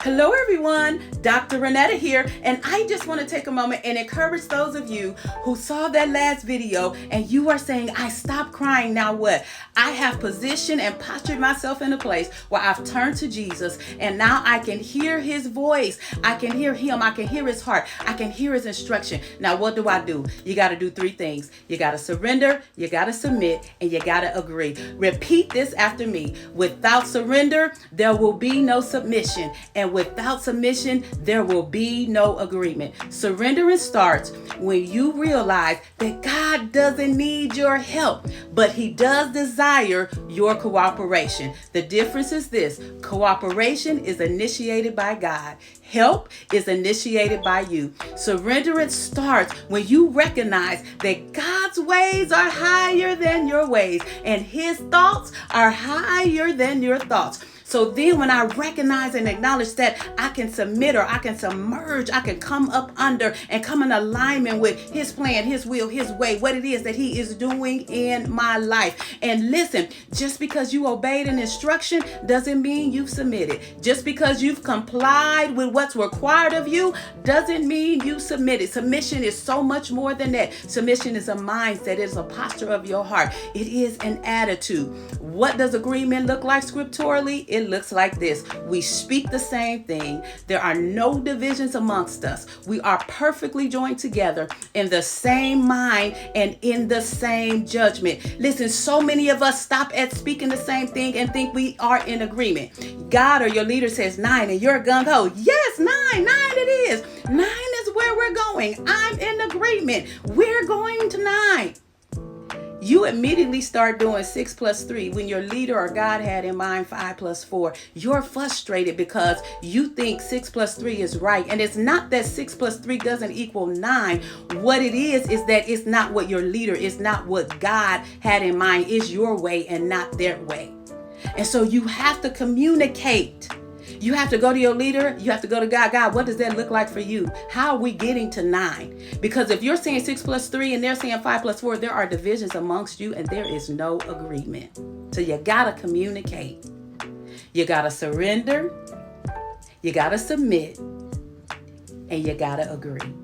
Hello everyone, Dr. Renetta here, and I just want to take a moment and encourage those of you who saw that last video and you are saying, I stopped crying, now what? I have positioned and postured myself in a place where I've turned to Jesus, and now I can hear his voice. I can hear him. I can hear his heart. I can hear his instruction. Now what do? You got to do three things. You got to surrender, you got to submit, and you got to agree. Repeat this after me. Without surrender, there will be no submission. And without submission, there will be no agreement. Surrendering starts when you realize that God doesn't need your help, but he does desire your cooperation. The difference is this: cooperation is initiated by God. Help is initiated by you. Surrenderance starts when you recognize that God's ways are higher than your ways, and his thoughts are higher than your thoughts. So then when I recognize and acknowledge that, I can submit, or I can submerge, I can come up under and come in alignment with his plan, his will, his way, what it is that he is doing in my life. And listen, just because you obeyed an instruction doesn't mean you've submitted. Just because you've complied with what's required of you doesn't mean you submitted. Submission is so much more than that. Submission is a mindset. It is a posture of your heart. It is an attitude. What does agreement look like scripturally? It looks like this. We speak the same thing. There are no divisions amongst us. We are perfectly joined together in the same mind and in the same judgment. Listen, so many of us stop at speaking the same thing and think we are in agreement. God or your leader says 9 and you're gung-ho. Yes, 9 it is. 9 is where we're going. I'm in agreement. We're going to 9. You immediately start doing 6 plus 3 when your leader or God had in mind 5 plus 4. You're frustrated because you think 6 plus 3 is right. And it's not that 6 plus 3 doesn't equal 9. What it is that it's not what your leader, it's not what God had in mind. It's your way and not their way. And so you have to communicate. You have to go to your leader. You have to go to God. God, what does that look like for you? How are we getting to 9? Because if you're saying 6 plus 3 and they're saying 5 plus 4, there are divisions amongst you and there is no agreement. So you got to communicate. You got to surrender. You got to submit. And you got to agree.